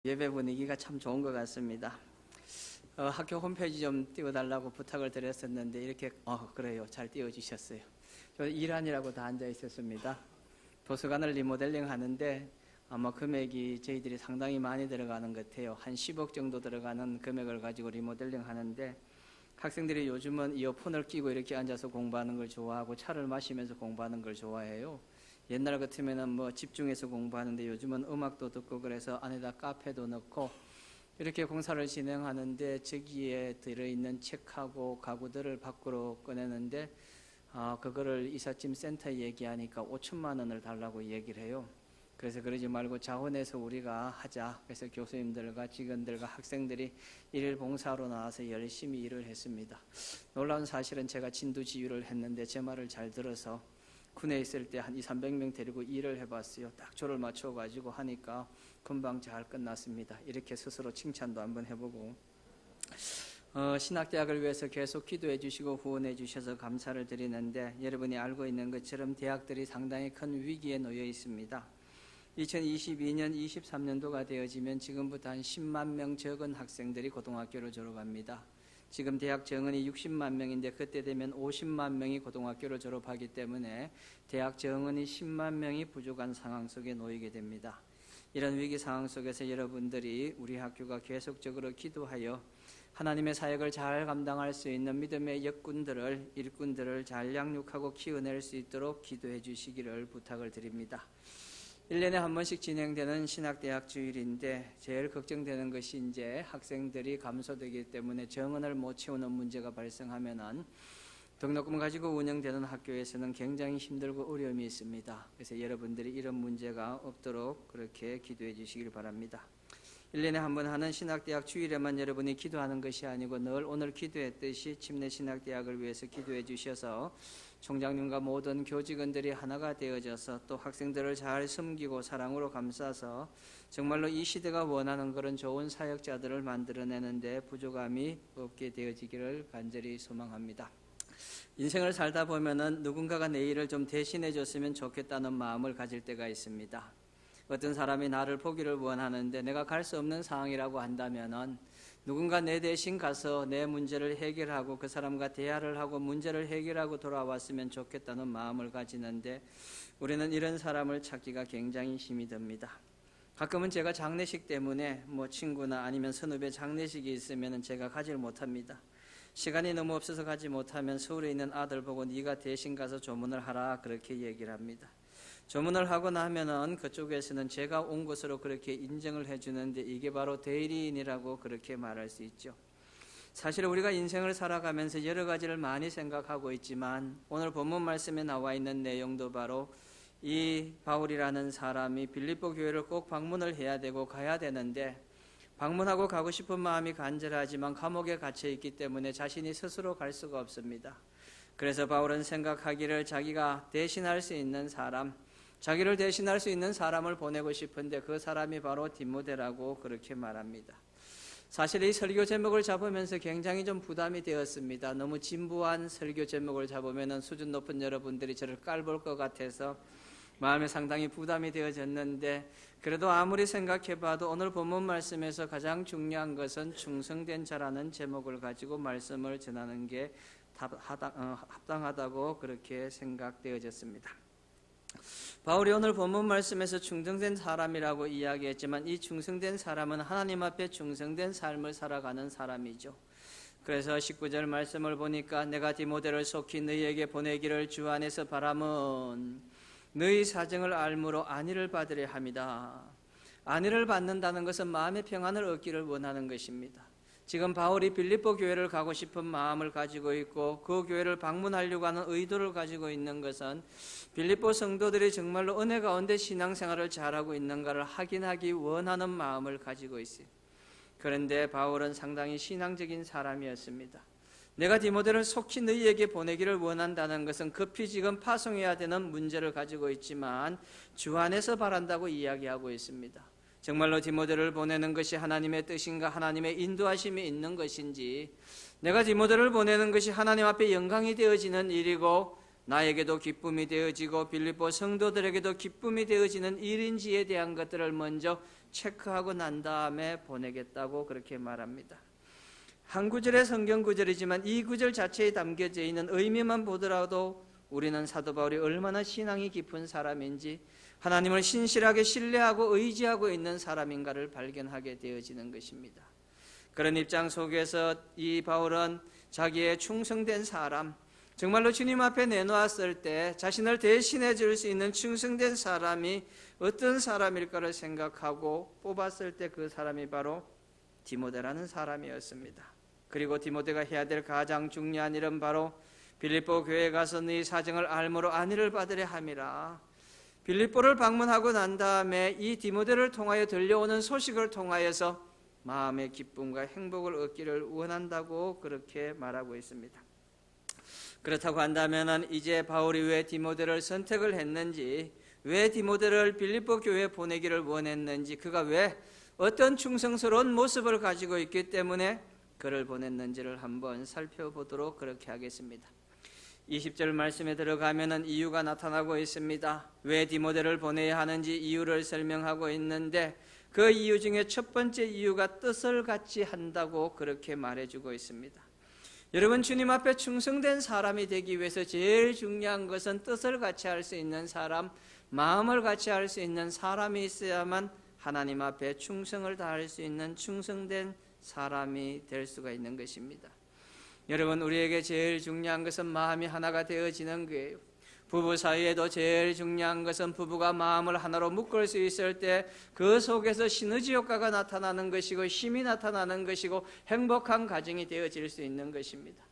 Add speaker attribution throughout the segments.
Speaker 1: 예배 분위기가 참 좋은 것 같습니다. 학교 홈페이지 좀 띄워달라고 부탁을 드렸었는데 이렇게 그래요. 잘 띄워주셨어요. 저 일환이라고 다 앉아 있었습니다. 도서관을 리모델링 하는데 아마 금액이 저희들이 상당히 많이 들어가는 것 같아요. 한 10억 정도 들어가는 금액을 가지고 리모델링 하는데 학생들이 요즘은 이어폰을 끼고 이렇게 앉아서 공부하는 걸 좋아하고 차를 마시면서 공부하는 걸 좋아해요. 옛날 같으면은 뭐 집중해서 공부하는데 요즘은 음악도 듣고 그래서 안에다 카페도 넣고 이렇게 공사를 진행하는데 저기에 들어있는 책하고 가구들을 밖으로 꺼내는데 그거를 이삿짐 센터에 얘기하니까 5천만 원을 달라고 얘기를 해요. 그래서 그러지 말고 자원해서 우리가 하자. 그래서 교수님들과 직원들과 학생들이 일일 봉사로 나와서 열심히 일을 했습니다. 놀라운 사실은 제가 진두지휘를 했는데 제 말을 잘 들어서 군에 있을 때 한 200~300명 데리고 일을 해봤어요. 딱 조를 맞춰가지고 하니까 금방 잘 끝났습니다. 이렇게 스스로 칭찬도 한번 해보고 신학대학을 위해서 계속 기도해 주시고 후원해 주셔서 감사를 드리는데 여러분이 알고 있는 것처럼 대학들이 상당히 큰 위기에 놓여 있습니다. 2022년, 23년도가 되어지면 지금부터 한 10만 명 적은 학생들이 고등학교를 졸업합니다. 지금 대학 정원이 60만 명인데 그때 되면 50만 명이 고등학교를 졸업하기 때문에 대학 정원이 10만 명이 부족한 상황 속에 놓이게 됩니다. 이런 위기 상황 속에서 여러분들이 우리 학교가 계속적으로 기도하여 하나님의 사역을 잘 감당할 수 있는 믿음의 일꾼들을 잘 양육하고 키워낼 수 있도록 기도해 주시기를 부탁을 드립니다. 1년에 한 번씩 진행되는 신학대학 주일인데 제일 걱정되는 것이 이제 학생들이 감소되기 때문에 정원을 못 채우는 문제가 발생하면은 등록금 가지고 운영되는 학교에서는 굉장히 힘들고 어려움이 있습니다. 그래서 여러분들이 이런 문제가 없도록 그렇게 기도해 주시길 바랍니다. 1년에 한 번 하는 신학대학 주일에만 여러분이 기도하는 것이 아니고 늘 오늘 기도했듯이 침례신학대학을 위해서 기도해 주셔서 총장님과 모든 교직원들이 하나가 되어져서 또 학생들을 잘 섬기고 사랑으로 감싸서 정말로 이 시대가 원하는 그런 좋은 사역자들을 만들어내는데 부족함이 없게 되어지기를 간절히 소망합니다. 인생을 살다 보면은 누군가가 내 일을 좀 대신해 줬으면 좋겠다는 마음을 가질 때가 있습니다. 어떤 사람이 나를 보기를 원하는데 내가 갈 수 없는 상황이라고 한다면은 누군가 내 대신 가서 내 문제를 해결하고 그 사람과 대화를 하고 문제를 해결하고 돌아왔으면 좋겠다는 마음을 가지는데 우리는 이런 사람을 찾기가 굉장히 힘이 듭니다. 가끔은 제가 장례식 때문에 친구나 아니면 선후배 장례식이 있으면 제가 가지를 못합니다. 시간이 너무 없어서 가지 못하면 서울에 있는 아들 보고 네가 대신 가서 조문을 하라 그렇게 얘기를 합니다. 조문을 하고 나면은 그쪽에서는 제가 온 것으로 그렇게 인정을 해주는데 이게 바로 대리인이라고 그렇게 말할 수 있죠. 사실 우리가 인생을 살아가면서 여러 가지를 많이 생각하고 있지만 오늘 본문 말씀에 나와 있는 내용도 바로 이 바울이라는 사람이 빌립보 교회를 꼭 방문을 해야 되고 가야 되는데 방문하고 가고 싶은 마음이 간절하지만 감옥에 갇혀 있기 때문에 자신이 스스로 갈 수가 없습니다. 그래서 바울은 생각하기를 자기가 대신할 수 있는 사람, 자기를 대신할 수 있는 사람을 보내고 싶은데 그 사람이 바로 디모데라고 그렇게 말합니다. 사실 이 설교 제목을 잡으면서 굉장히 좀 부담이 되었습니다. 너무 진부한 설교 제목을 잡으면 수준 높은 여러분들이 저를 깔볼 것 같아서 마음에 상당히 부담이 되어졌는데 그래도 아무리 생각해봐도 오늘 본문 말씀에서 가장 중요한 것은 충성된 자라는 제목을 가지고 말씀을 전하는 게 합당하다고 그렇게 생각되어졌습니다. 바울이 오늘 본문 말씀에서 충성된 사람이라고 이야기했지만 이 충성된 사람은 하나님 앞에 충성된 삶을 살아가는 사람이죠. 그래서 19절 말씀을 보니까 내가 디모데를 속히 너희에게 보내기를 주 안에서 바람은 너희 사정을 알므로 안위를 받으려 합니다. 안위를 받는다는 것은 마음의 평안을 얻기를 원하는 것입니다. 지금 바울이 빌립보 교회를 가고 싶은 마음을 가지고 있고 그 교회를 방문하려고 하는 의도를 가지고 있는 것은 빌립보 성도들이 정말로 은혜 가운데 신앙생활을 잘하고 있는가를 확인하기 원하는 마음을 가지고 있어요. 그런데 바울은 상당히 신앙적인 사람이었습니다. 내가 디모데를 속히 너희에게 보내기를 원한다는 것은 급히 지금 파송해야 되는 문제를 가지고 있지만 주 안에서 바란다고 이야기하고 있습니다. 정말로 디모데를 보내는 것이 하나님의 뜻인가 하나님의 인도하심이 있는 것인지 내가 디모데를 보내는 것이 하나님 앞에 영광이 되어지는 일이고 나에게도 기쁨이 되어지고 빌립보 성도들에게도 기쁨이 되어지는 일인지에 대한 것들을 먼저 체크하고 난 다음에 보내겠다고 그렇게 말합니다. 한 구절의 성경 구절이지만 이 구절 자체에 담겨져 있는 의미만 보더라도 우리는 사도 바울이 얼마나 신앙이 깊은 사람인지, 하나님을 신실하게 신뢰하고 의지하고 있는 사람인가를 발견하게 되어지는 것입니다. 그런 입장 속에서 이 바울은 자기의 충성된 사람, 정말로 주님 앞에 내놓았을 때 자신을 대신해 줄 수 있는 충성된 사람이 어떤 사람일까를 생각하고 뽑았을 때 그 사람이 바로 디모데라는 사람이었습니다. 그리고 디모데가 해야 될 가장 중요한 일은 바로 빌립보 교회에 가서 네 사정을 알므로 안위를 받으려 함이라. 빌립보를 방문하고 난 다음에 이 디모데를 통하여 들려오는 소식을 통하여서 마음의 기쁨과 행복을 얻기를 원한다고 그렇게 말하고 있습니다. 그렇다고 한다면 이제 바울이 왜 디모데를 선택을 했는지, 왜 디모데를 빌립보 교회에 보내기를 원했는지, 그가 왜 어떤 충성스러운 모습을 가지고 있기 때문에 그를 보냈는지를 한번 살펴보도록 그렇게 하겠습니다. 20절 말씀에 들어가면 이유가 나타나고 있습니다. 왜 디모데를 보내야 하는지 이유를 설명하고 있는데 그 이유 중에 첫 번째 이유가 뜻을 같이 한다고 그렇게 말해주고 있습니다. 여러분, 주님 앞에 충성된 사람이 되기 위해서 제일 중요한 것은 뜻을 같이 할 수 있는 사람, 마음을 같이 할 수 있는 사람이 있어야만 하나님 앞에 충성을 다할 수 있는 충성된 사람이 될 수가 있는 것입니다. 여러분, 우리에게 제일 중요한 것은 마음이 하나가 되어지는 거예요. 부부 사이에도 제일 중요한 것은 부부가 마음을 하나로 묶을 수 있을 때 그 속에서 시너지 효과가 나타나는 것이고 힘이 나타나는 것이고 행복한 가정이 되어질 수 있는 것입니다.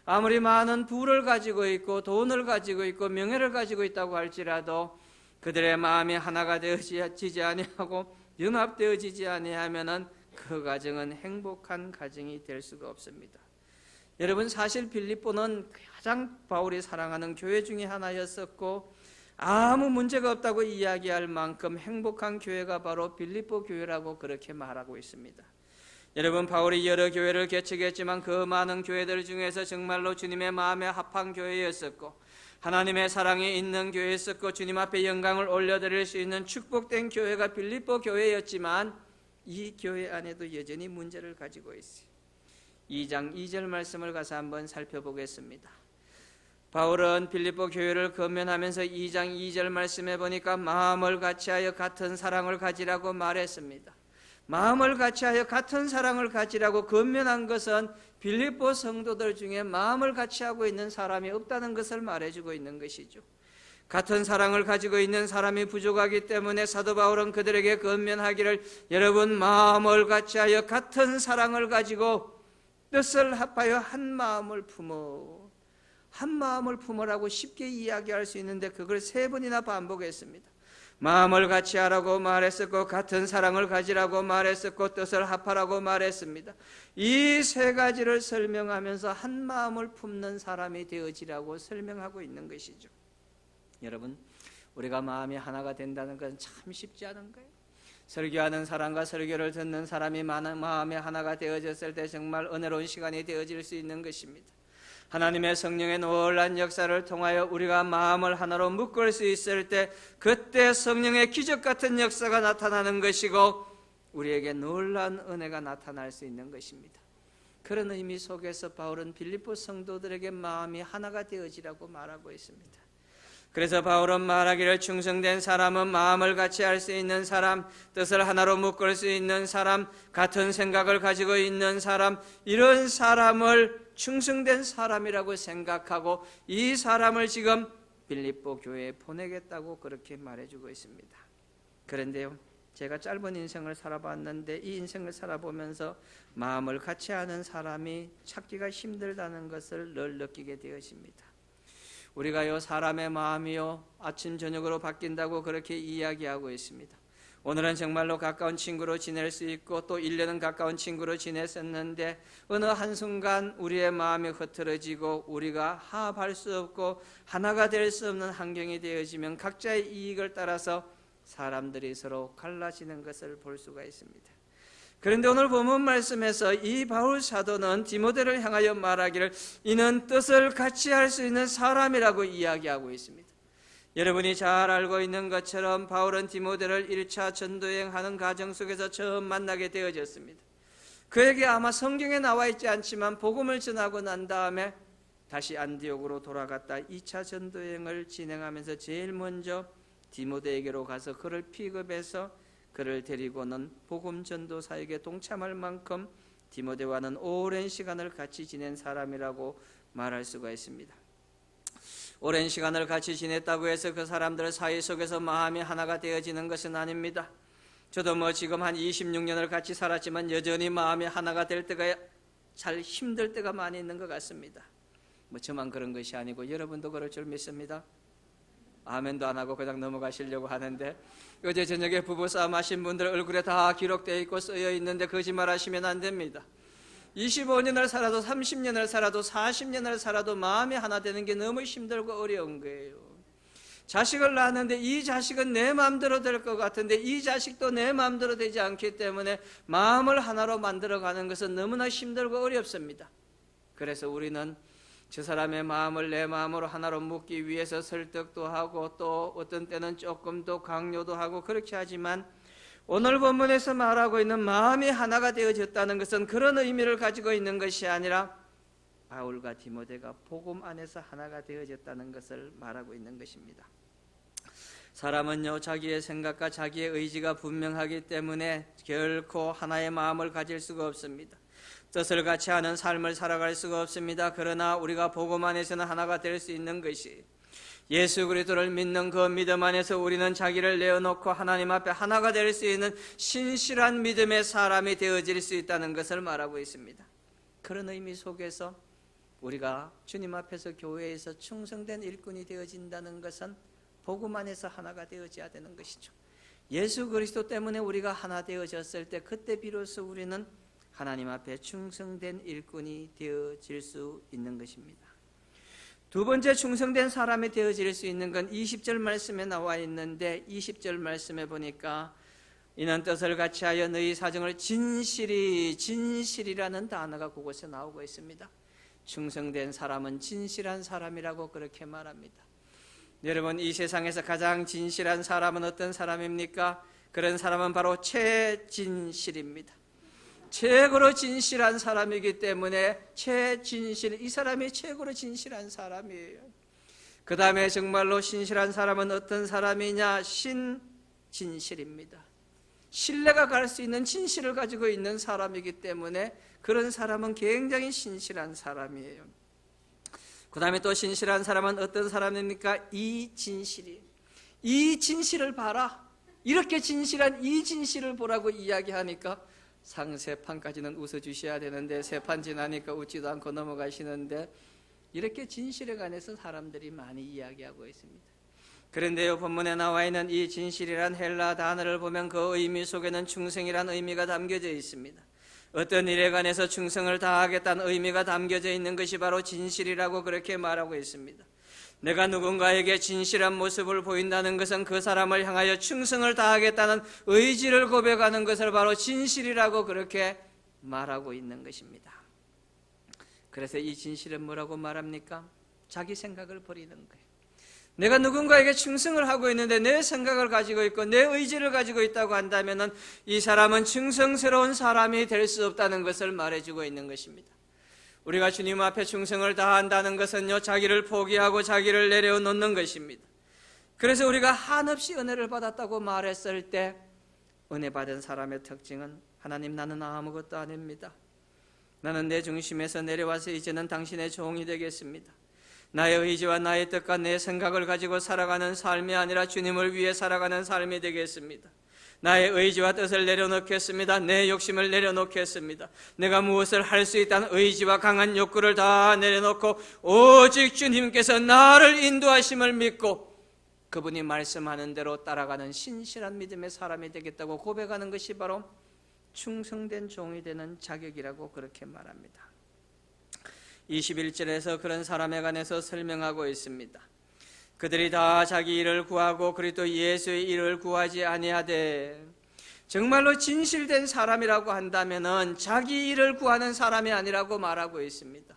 Speaker 1: 아무리 많은 부를 가지고 있고 돈을 가지고 있고 명예를 가지고 있다고 할지라도 그들의 마음이 하나가 되어지지 아니하고 연합되어지지 아니하면은 그 가정은 행복한 가정이 될 수가 없습니다. 여러분, 사실 빌립보는 가장 바울이 사랑하는 교회 중에 하나였었고 아무 문제가 없다고 이야기할 만큼 행복한 교회가 바로 빌립보 교회라고 그렇게 말하고 있습니다. 여러분, 바울이 여러 교회를 개척했지만 그 많은 교회들 중에서 정말로 주님의 마음에 합한 교회였었고 하나님의 사랑이 있는 교회였었고 주님 앞에 영광을 올려드릴 수 있는 축복된 교회가 빌립보 교회였지만 이 교회 안에도 여전히 문제를 가지고 있어요. 2장 2절 말씀을 가서 한번 살펴보겠습니다. 바울은 빌립보 교회를 권면하면서 2장 2절 말씀에 보니까 마음을 같이하여 같은 사랑을 가지라고 말했습니다. 마음을 같이하여 같은 사랑을 가지라고 권면한 것은 빌립보 성도들 중에 마음을 같이하고 있는 사람이 없다는 것을 말해주고 있는 것이죠. 같은 사랑을 가지고 있는 사람이 부족하기 때문에 사도 바울은 그들에게 권면하기를 여러분 마음을 같이하여 같은 사랑을 가지고 뜻을 합하여 한 마음을 품어. 한 마음을 품으라고 쉽게 이야기할 수 있는데 그걸 3번이나 반복했습니다. 마음을 같이 하라고 말했었고 같은 사랑을 가지라고 말했었고 뜻을 합하라고 말했습니다. 이 3가지를 설명하면서 한 마음을 품는 사람이 되어지라고 설명하고 있는 것이죠. 여러분, 우리가 마음이 하나가 된다는 건 참 쉽지 않은 거예요. 설교하는 사람과 설교를 듣는 사람이 마음의 하나가 되어졌을 때 정말 은혜로운 시간이 되어질 수 있는 것입니다. 하나님의 성령의 놀라운 역사를 통하여 우리가 마음을 하나로 묶을 수 있을 때 그때 성령의 기적 같은 역사가 나타나는 것이고 우리에게 놀라운 은혜가 나타날 수 있는 것입니다. 그런 의미 속에서 바울은 빌립보 성도들에게 마음이 하나가 되어지라고 말하고 있습니다. 그래서 바울은 말하기를 충성된 사람은 마음을 같이 할 수 있는 사람, 뜻을 하나로 묶을 수 있는 사람, 같은 생각을 가지고 있는 사람, 이런 사람을 충성된 사람이라고 생각하고 이 사람을 지금 빌립보 교회에 보내겠다고 그렇게 말해주고 있습니다. 그런데요, 제가 짧은 인생을 살아봤는데 이 인생을 살아보면서 마음을 같이 하는 사람이 찾기가 힘들다는 것을 늘 느끼게 되었습니다. 우리가요, 사람의 마음이요 아침 저녁으로 바뀐다고 그렇게 이야기하고 있습니다. 오늘은 정말로 가까운 친구로 지낼 수 있고 또 1년은 가까운 친구로 지냈었는데 어느 한순간 우리의 마음이 흐트러지고 우리가 화합할 수 없고 하나가 될 수 없는 환경이 되어지면 각자의 이익을 따라서 사람들이 서로 갈라지는 것을 볼 수가 있습니다. 그런데 오늘 본문 말씀에서 이 바울 사도는 디모데를 향하여 말하기를 이는 뜻을 같이 할 수 있는 사람이라고 이야기하고 있습니다. 여러분이 잘 알고 있는 것처럼 바울은 디모데를 1차 전도여행하는 과정 속에서 처음 만나게 되어졌습니다. 그에게 아마 성경에 나와 있지 않지만 복음을 전하고 난 다음에 다시 안디옥으로 돌아갔다 2차 전도여행을 진행하면서 제일 먼저 디모데에게로 가서 그를 픽업해서 그를 데리고는 복음 전도 사역에 동참할 만큼 디모데와는 오랜 시간을 같이 지낸 사람이라고 말할 수가 있습니다. 오랜 시간을 같이 지냈다고 해서 그 사람들 사이 속에서 마음이 하나가 되어지는 것은 아닙니다. 저도 지금 한 26년을 같이 살았지만 여전히 마음이 하나가 될 때가 잘 힘들 때가 많이 있는 것 같습니다. 저만 그런 것이 아니고 여러분도 그럴 줄 믿습니다. 아멘도 안 하고 그냥 넘어가시려고 하는데, 어제 저녁에 부부싸움 하신 분들 얼굴에 다 기록되어 있고 쓰여 있는데 거짓말하시면 안 됩니다. 25년을 살아도 30년을 살아도 40년을 살아도 마음이 하나 되는 게 너무 힘들고 어려운 거예요. 자식을 낳았는데 이 자식은 내 마음대로 될 것 같은데 이 자식도 내 마음대로 되지 않기 때문에 마음을 하나로 만들어가는 것은 너무나 힘들고 어렵습니다. 그래서 우리는 저 사람의 마음을 내 마음으로 하나로 묶기 위해서 설득도 하고 또 어떤 때는 조금 더 강요도 하고 그렇게 하지만, 오늘 본문에서 말하고 있는 마음이 하나가 되어졌다는 것은 그런 의미를 가지고 있는 것이 아니라 바울과 디모데가 복음 안에서 하나가 되어졌다는 것을 말하고 있는 것입니다. 사람은요, 자기의 생각과 자기의 의지가 분명하기 때문에 결코 하나의 마음을 가질 수가 없습니다. 뜻을 같이 하는 삶을 살아갈 수가 없습니다. 그러나 우리가 복음 안에서는 하나가 될 수 있는 것이, 예수 그리스도를 믿는 그 믿음 안에서 우리는 자기를 내어놓고 하나님 앞에 하나가 될 수 있는 신실한 믿음의 사람이 되어질 수 있다는 것을 말하고 있습니다. 그런 의미 속에서 우리가 주님 앞에서 교회에서 충성된 일꾼이 되어진다는 것은 복음 안에서 하나가 되어져야 되는 것이죠. 예수 그리스도 때문에 우리가 하나 되어졌을 때 그때 비로소 우리는 하나님 앞에 충성된 일꾼이 되어질 수 있는 것입니다. 두 번째 충성된 사람이 되어질 수 있는 건 20절 말씀에 나와 있는데, 20절 말씀에 보니까 이는 뜻을 같이 하여 너희 사정을 진실이라는 단어가 그곳에 나오고 있습니다. 충성된 사람은 진실한 사람이라고 그렇게 말합니다. 여러분, 이 세상에서 가장 진실한 사람은 어떤 사람입니까? 그런 사람은 바로 최진실입니다. 최고로 진실한 사람이기 때문에 최진실, 이 사람이 최고로 진실한 사람이에요. 그 다음에 정말로 신실한 사람은 어떤 사람이냐? 신진실입니다. 신뢰가 갈 수 있는 진실을 가지고 있는 사람이기 때문에 그런 사람은 굉장히 신실한 사람이에요. 그 다음에 또 신실한 사람은 어떤 사람입니까? 이진실이. 이 진실을 봐라. 이렇게 진실한 이 진실을 보라고 이야기하니까 상세판까지는 웃어주셔야 되는데 세 판 지나니까 웃지도 않고 넘어가시는데, 이렇게 진실에 관해서 사람들이 많이 이야기하고 있습니다. 그런데요, 본문에 나와 있는 이 진실이란 헬라 단어를 보면 그 의미 속에는 충성이란 의미가 담겨져 있습니다. 어떤 일에 관해서 충성을 다하겠다는 의미가 담겨져 있는 것이 바로 진실이라고 그렇게 말하고 있습니다. 내가 누군가에게 진실한 모습을 보인다는 것은 그 사람을 향하여 충성을 다하겠다는 의지를 고백하는 것을 바로 진실이라고 그렇게 말하고 있는 것입니다. 그래서 이 진실은 뭐라고 말합니까? 자기 생각을 버리는 거예요. 내가 누군가에게 충성을 하고 있는데 내 생각을 가지고 있고 내 의지를 가지고 있다고 한다면 이 사람은 충성스러운 사람이 될 수 없다는 것을 말해주고 있는 것입니다. 우리가 주님 앞에 충성을 다한다는 것은요, 자기를 포기하고 자기를 내려놓는 것입니다. 그래서 우리가 한없이 은혜를 받았다고 말했을 때 은혜 받은 사람의 특징은, 하나님, 나는 아무것도 아닙니다. 나는 내 중심에서 내려와서 이제는 당신의 종이 되겠습니다. 나의 의지와 나의 뜻과 내 생각을 가지고 살아가는 삶이 아니라 주님을 위해 살아가는 삶이 되겠습니다. 나의 의지와 뜻을 내려놓겠습니다. 내 욕심을 내려놓겠습니다. 내가 무엇을 할 수 있다는 의지와 강한 욕구를 다 내려놓고 오직 주님께서 나를 인도하심을 믿고 그분이 말씀하는 대로 따라가는 신실한 믿음의 사람이 되겠다고 고백하는 것이 바로 충성된 종이 되는 자격이라고 그렇게 말합니다. 21절에서 그런 사람에 관해서 설명하고 있습니다. 그들이 다 자기 일을 구하고 그리스도 예수의 일을 구하지 아니하되 정말로 진실된 사람이라고 한다면은 자기 일을 구하는 사람이 아니라고 말하고 있습니다.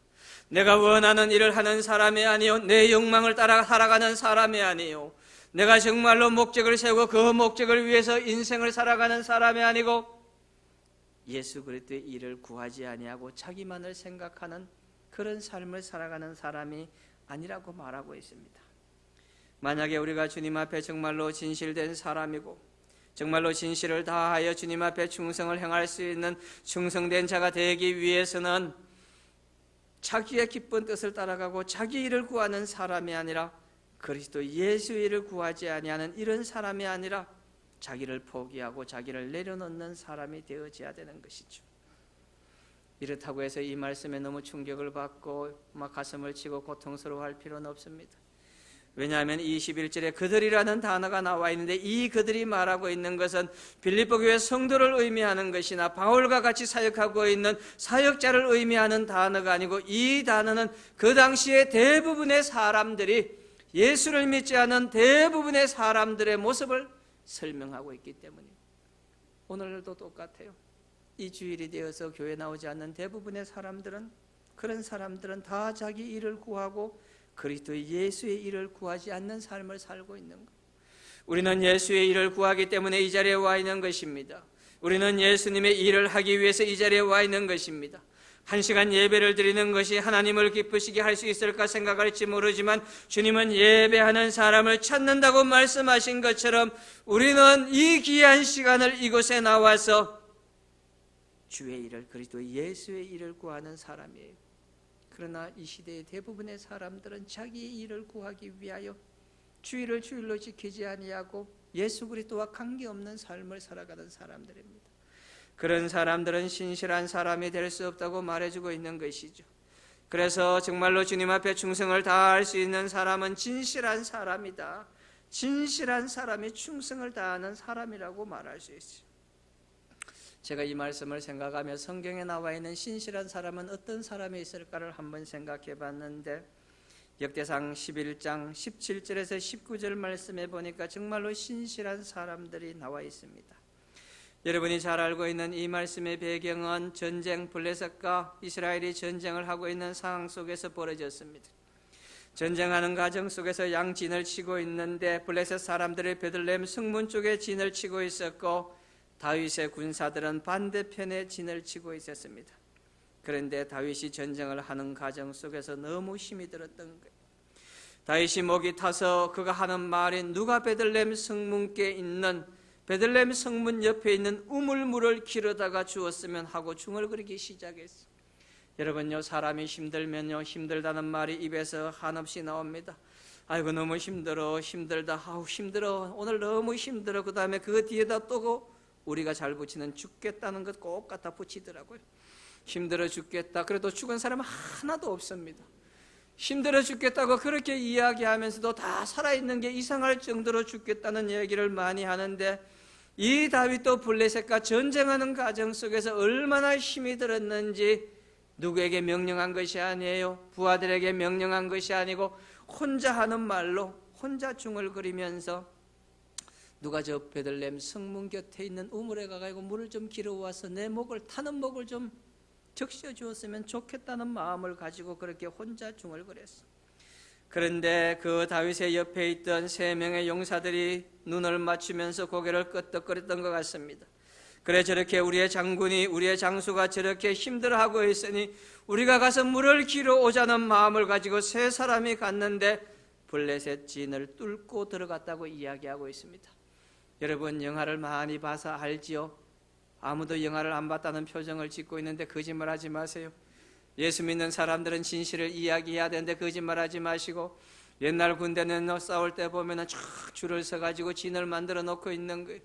Speaker 1: 내가 원하는 일을 하는 사람이 아니요, 내 욕망을 따라 살아가는 사람이 아니요, 내가 정말로 목적을 세우고 그 목적을 위해서 인생을 살아가는 사람이 아니고 예수 그리스도의 일을 구하지 아니하고 자기만을 생각하는 그런 삶을 살아가는 사람이 아니라고 말하고 있습니다. 만약에 우리가 주님 앞에 정말로 진실된 사람이고 정말로 진실을 다하여 주님 앞에 충성을 행할 수 있는 충성된 자가 되기 위해서는 자기의 기쁜 뜻을 따라가고 자기 일을 구하는 사람이 아니라 그리스도 예수의 일을 구하지 아니하는 이런 사람이 아니라 자기를 포기하고 자기를 내려놓는 사람이 되어져야 되는 것이죠. 이렇다고 해서 이 말씀에 너무 충격을 받고 막 가슴을 치고 고통스러워할 필요는 없습니다. 왜냐하면 21절에 그들이라는 단어가 나와 있는데 이 그들이 말하고 있는 것은 빌립보 교회 성도를 의미하는 것이나 바울과 같이 사역하고 있는 사역자를 의미하는 단어가 아니고 이 단어는 그 당시에 대부분의 사람들이 예수를 믿지 않은 대부분의 사람들의 모습을 설명하고 있기 때문이에요. 오늘도 똑같아요. 이 주일이 되어서 교회 나오지 않는 대부분의 사람들은, 그런 사람들은 다 자기 일을 구하고 그리스도 예수의 일을 구하지 않는 삶을 살고 있는 것. 우리는 예수의 일을 구하기 때문에 이 자리에 와 있는 것입니다. 우리는 예수님의 일을 하기 위해서 이 자리에 와 있는 것입니다. 1시간 예배를 드리는 것이 하나님을 기쁘시게 할 수 있을까 생각할지 모르지만 주님은 예배하는 사람을 찾는다고 말씀하신 것처럼 우리는 이 귀한 시간을 이곳에 나와서 주의 일을, 그리스도 예수의 일을 구하는 사람이에요. 그러나 이 시대의 대부분의 사람들은 자기 일을 구하기 위하여 주일을 주일로 지키지 아니하고 예수 그리스도와 관계없는 삶을 살아가는 사람들입니다. 그런 사람들은 신실한 사람이 될 수 없다고 말해주고 있는 것이죠. 그래서 정말로 주님 앞에 충성을 다할 수 있는 사람은 진실한 사람이다. 진실한 사람이 충성을 다하는 사람이라고 말할 수 있어요. 제가 이 말씀을 생각하며 성경에 나와 있는 신실한 사람은 어떤 사람이 있을까를 한번 생각해 봤는데 역대상 11장 17절에서 19절 말씀에 보니까 정말로 신실한 사람들이 나와 있습니다. 여러분이 잘 알고 있는 이 말씀의 배경은 전쟁, 블레셋과 이스라엘이 전쟁을 하고 있는 상황 속에서 벌어졌습니다. 전쟁하는 과정 속에서 양진을 치고 있는데 블레셋 사람들이 베들레헴 성문 쪽에 진을 치고 있었고 다윗의 군사들은 반대편에 진을 치고 있었습니다. 그런데 다윗이 전쟁을 하는 과정 속에서 너무 힘이 들었던 거예요. 다윗이 목이 타서 그가 하는 말이 누가 베들레헴 성문께 있는 베들레헴 성문 옆에 있는 우물물을 길어다가 주었으면 하고 중얼거리기 시작했어요. 여러분요, 사람이 힘들면요, 힘들다는 말이 입에서 한없이 나옵니다. 아이고 너무 힘들어, 힘들다, 아우 힘들어, 오늘 너무 힘들어. 그 다음에 그 뒤에다 또 우리가 잘 붙이는 죽겠다는 것 꼭 갖다 붙이더라고요. 힘들어 죽겠다. 그래도 죽은 사람은 하나도 없습니다. 힘들어 죽겠다고 그렇게 이야기하면서도 다 살아있는 게 이상할 정도로 죽겠다는 얘기를 많이 하는데 이 다윗도 블레셋과 전쟁하는 과정 속에서 얼마나 힘이 들었는지 누구에게 명령한 것이 아니에요. 부하들에게 명령한 것이 아니고 혼자 하는 말로 혼자 중얼거리면서 누가 저 베들레헴 성문 곁에 있는 우물에 가가지고 물을 좀 길어와서 내 목을 타는 목을 좀 적셔 주었으면 좋겠다는 마음을 가지고 그렇게 혼자 중얼거렸어. 그런데 그 다윗의 옆에 있던 3명의 용사들이 눈을 맞추면서 고개를 끄덕거렸던 것 같습니다. 그래 저렇게 우리의 장군이, 우리의 장수가 저렇게 힘들어하고 있으니 우리가 가서 물을 길어 오자는 마음을 가지고 3사람이 갔는데 블레셋 진을 뚫고 들어갔다고 이야기하고 있습니다. 여러분 영화를 많이 봐서 알지요? 아무도 영화를 안 봤다는 표정을 짓고 있는데 거짓말하지 마세요. 예수 믿는 사람들은 진실을 이야기해야 되는데 거짓말하지 마시고, 옛날 군대는 싸울 때 보면은 쫙 줄을 서가지고 진을 만들어 놓고 있는 거예요.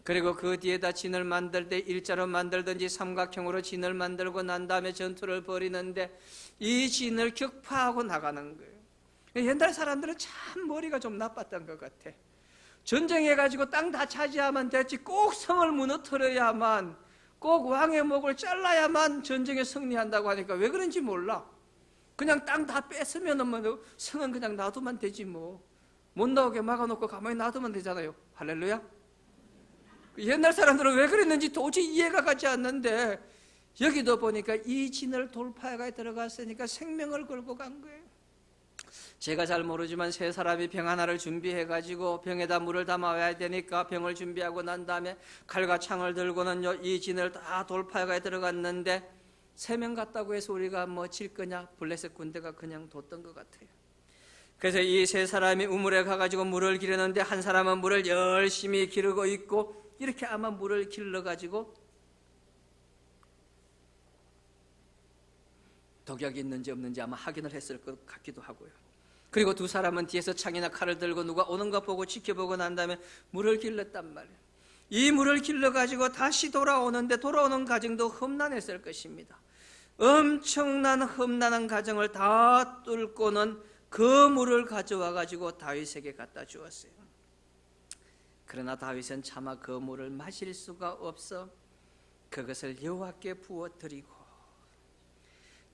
Speaker 1: 그리고 그 뒤에다 진을 만들 때 일자로 만들든지 삼각형으로 진을 만들고 난 다음에 전투를 벌이는데 이 진을 격파하고 나가는 거예요. 옛날 사람들은 참 머리가 좀 나빴던 것 같아. 전쟁해가지고 땅 다 차지하면 됐지 꼭 성을 무너뜨려야만, 꼭 왕의 목을 잘라야만 전쟁에 승리한다고 하니까 왜 그런지 몰라. 그냥 땅 다 뺏으면 뭐 성은 그냥 놔두면 되지 뭐. 못 나오게 막아놓고 가만히 놔두면 되잖아요. 할렐루야. 옛날 사람들은 왜 그랬는지 도저히 이해가 가지 않는데 여기도 보니까 이 진을 돌파해가 들어갔으니까 생명을 걸고 간 거예요. 제가 잘 모르지만 세 사람이 병 하나를 준비해가지고 병에다 물을 담아와야 되니까 병을 준비하고 난 다음에 칼과 창을 들고는 이 진을 다 돌파해가 들어갔는데 3명 갔다고 해서 우리가 뭐 질 거냐? 블레셋 군대가 그냥 뒀던 것 같아요. 그래서 이 세 사람이 우물에 가가지고 물을 기르는데 한 사람은 물을 열심히 기르고 있고 이렇게 아마 물을 길러가지고 독약이 있는지 없는지 아마 확인을 했을 것 같기도 하고요. 그리고 두 사람은 뒤에서 창이나 칼을 들고 누가 오는 거 보고 지켜보고 난 다음에 물을 길렀단 말이에요. 이 물을 길러가지고 다시 돌아오는데 돌아오는 과정도 험난했을 것입니다. 엄청난 험난한 과정을 다 뚫고는 그 물을 가져와가지고 다윗에게 갖다 주었어요. 그러나 다윗은 차마 그 물을 마실 수가 없어 그것을 여호와께 부어드리고,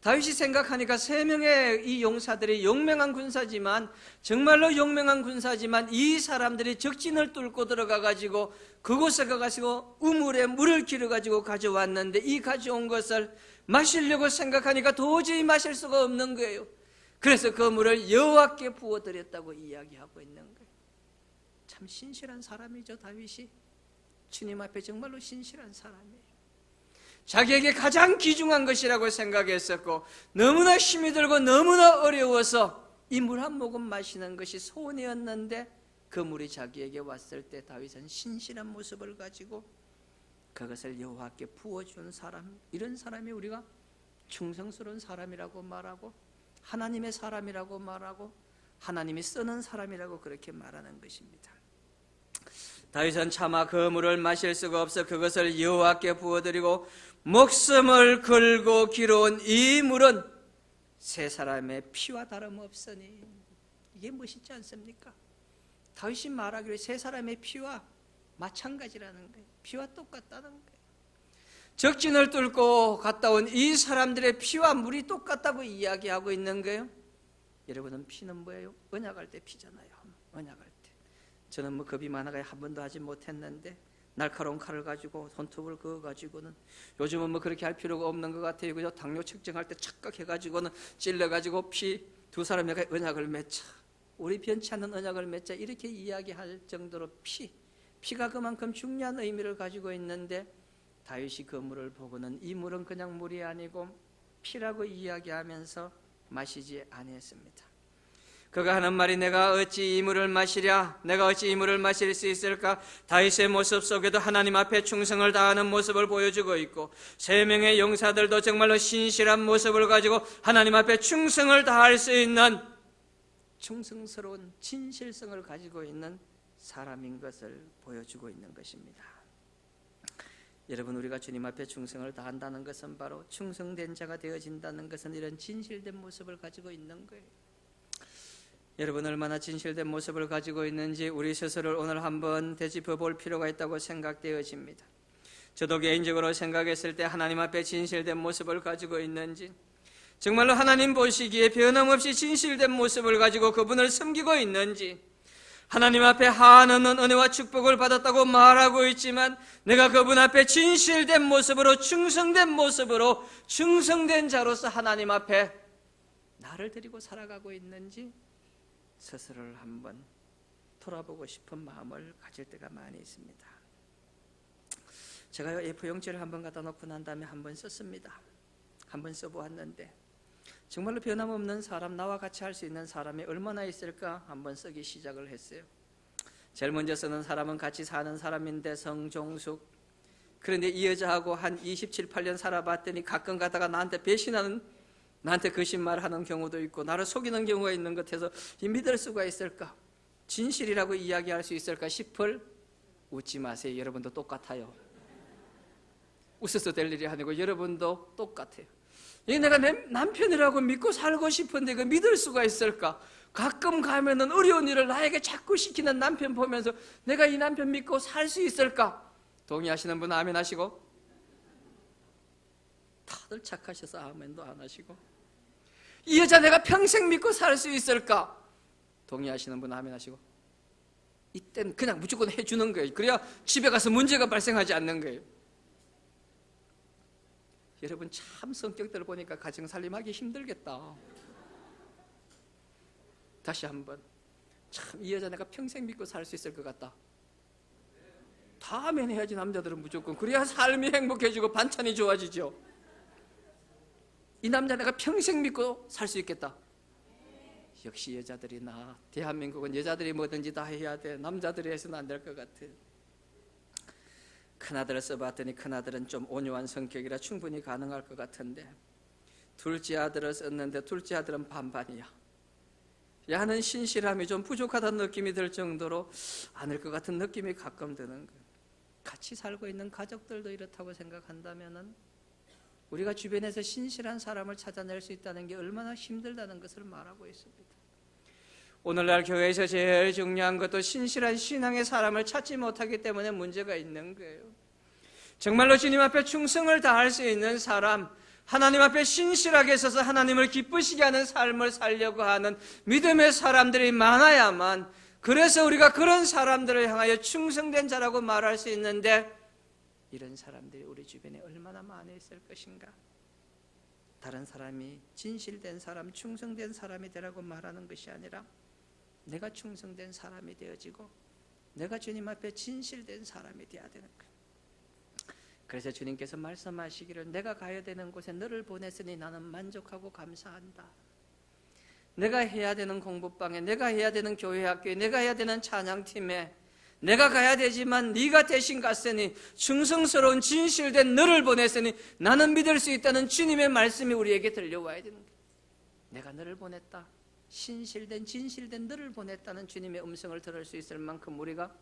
Speaker 1: 다윗이 생각하니까 3명의 이 용사들이 용맹한 군사지만, 정말로 용맹한 군사지만 이 사람들이 적진을 뚫고 들어가가지고 그곳에 가가지고 우물에 물을 길어가지고 가져왔는데 이 가져온 것을 마시려고 생각하니까 도저히 마실 수가 없는 거예요. 그래서 그 물을 여호와께 부어드렸다고 이야기하고 있는 거예요. 참 신실한 사람이죠, 다윗이. 주님 앞에 정말로 신실한 사람이에요. 자기에게 가장 귀중한 것이라고 생각했었고 너무나 힘이 들고 너무나 어려워서 이 물 한 모금 마시는 것이 소원이었는데 그 물이 자기에게 왔을 때 다윗은 신실한 모습을 가지고 그것을 여호와께 부어준 사람, 이런 사람이 우리가 충성스러운 사람이라고 말하고 하나님의 사람이라고 말하고 하나님이 쓰는 사람이라고 그렇게 말하는 것입니다. 다윗은 차마 그 물을 마실 수가 없어 그것을 여호와께 부어드리고 목숨을 걸고 길어온 이 물은 세 사람의 피와 다름없으니, 이게 멋있지 않습니까? 다윗이 말하기로 세 사람의 피와 마찬가지라는 거예요. 피와 똑같다는 거예요. 적진을 뚫고 갔다 온 이 사람들의 피와 물이 똑같다고 이야기하고 있는 거예요. 여러분은 피는 뭐예요? 언약할 때 피잖아요. 언약할 때. 저는 뭐 겁이 많아가지고 한 번도 하지 못했는데 날카로운 칼을 가지고 손톱을 그어가지고는, 요즘은 뭐 그렇게 할 필요가 없는 것 같아요. 그죠? 당뇨 측정할 때 착각해가지고는 찔러가지고 피 두 사람이 언약을 맺자, 우리 변치 않는 언약을 맺자, 이렇게 이야기할 정도로 피가 그만큼 중요한 의미를 가지고 있는데 다윗이 그 물을 보고는 이 물은 그냥 물이 아니고 피라고 이야기하면서 마시지 아니했습니다. 그가 하는 말이 내가 어찌 이 물을 마시랴, 내가 어찌 이 물을 마실 수 있을까. 다윗의 모습 속에도 하나님 앞에 충성을 다하는 모습을 보여주고 있고 3명의 용사들도 정말로 신실한 모습을 가지고 하나님 앞에 충성을 다할 수 있는 충성스러운 진실성을 가지고 있는 사람인 것을 보여주고 있는 것입니다. 여러분, 우리가 주님 앞에 충성을 다한다는 것은 바로 충성된 자가 되어진다는 것은 이런 진실된 모습을 가지고 있는 거예요. 여러분, 얼마나 진실된 모습을 가지고 있는지 우리 스스로를 오늘 한번 되짚어 볼 필요가 있다고 생각되어집니다. 저도 개인적으로 생각했을 때 하나님 앞에 진실된 모습을 가지고 있는지, 정말로 하나님 보시기에 변함없이 진실된 모습을 가지고 그분을 섬기고 있는지, 하나님 앞에 한없는 은혜와 축복을 받았다고 말하고 있지만 내가 그분 앞에 진실된 모습으로, 충성된 모습으로, 충성된 자로서 하나님 앞에 나를 드리고 살아가고 있는지 스스로를 한번 돌아보고 싶은 마음을 가질 때가 많이 있습니다. 제가 A4용지를 한번 갖다 놓고 난 다음에 한번 썼습니다. 한번 써보았는데 정말로 변함없는 사람, 나와 같이 할 수 있는 사람이 얼마나 있을까 한번 쓰기 시작을 했어요. 제일 먼저 쓰는 사람은 같이 사는 사람인데 성종숙. 그런데 이 여자하고 한 27, 8년 살아봤더니 가끔 가다가 나한테 배신하는, 나한테 거짓말하는 경우도 있고 나를 속이는 경우가 있는 것 같아서 믿을 수가 있을까? 진실이라고 이야기할 수 있을까 싶을. 웃지 마세요. 여러분도 똑같아요. 웃어서 될 일이 아니고 여러분도 똑같아요. 이게 내가 내 남편이라고 믿고 살고 싶은데 그 믿을 수가 있을까? 가끔 가면은 어려운 일을 나에게 자꾸 시키는 남편 보면서 내가 이 남편 믿고 살 수 있을까? 동의하시는 분 아멘 하시고, 다들 착하셔서 아멘도 안 하시고, 이 여자 내가 평생 믿고 살 수 있을까? 동의하시는 분 아멘 하시고, 이때는 그냥 무조건 해주는 거예요. 그래야 집에 가서 문제가 발생하지 않는 거예요. 여러분 참 성격들 보니까 가정 살림하기 힘들겠다. 다시 한번, 참 이 여자 내가 평생 믿고 살 수 있을 것 같다. 다음엔 해야지. 남자들은 무조건. 그래야 삶이 행복해지고 반찬이 좋아지죠. 이 남자 내가 평생 믿고 살 수 있겠다. 역시 여자들이 나. 대한민국은 여자들이 뭐든지 다 해야 돼. 남자들이 해서는 안 될 것 같아. 큰아들을 써봤더니 큰아들은 좀 온유한 성격이라 충분히 가능할 것 같은데, 둘째 아들을 썼는데 둘째 아들은 반반이야. 야는 신실함이 좀 부족하다는 느낌이 들 정도로 아닐 것 같은 느낌이 가끔 드는 거예요. 같이 살고 있는 가족들도 이렇다고 생각한다면 우리가 주변에서 신실한 사람을 찾아낼 수 있다는 게 얼마나 힘들다는 것을 말하고 있습니다. 오늘날 교회에서 제일 중요한 것도 신실한 신앙의 사람을 찾지 못하기 때문에 문제가 있는 거예요. 정말로 주님 앞에 충성을 다할 수 있는 사람, 하나님 앞에 신실하게 서서 하나님을 기쁘시게 하는 삶을 살려고 하는 믿음의 사람들이 많아야만, 그래서 우리가 그런 사람들을 향하여 충성된 자라고 말할 수 있는데, 이런 사람들이 우리 주변에 얼마나 많이 있을 것인가. 다른 사람이 진실된 사람, 충성된 사람이 되라고 말하는 것이 아니라 내가 충성된 사람이 되어지고 내가 주님 앞에 진실된 사람이 되어야 되는 거예요. 그래서 주님께서 말씀하시기를 내가 가야 되는 곳에 너를 보냈으니 나는 만족하고 감사한다. 내가 해야 되는 공부방에, 내가 해야 되는 교회 학교에, 내가 해야 되는 찬양팀에 내가 가야 되지만 네가 대신 갔으니, 충성스러운 진실된 너를 보냈으니 나는 믿을 수 있다는 주님의 말씀이 우리에게 들려와야 되는 거예요. 내가 너를 보냈다, 신실된 진실된 너를 보냈다는 주님의 음성을 들을 수 있을 만큼 우리가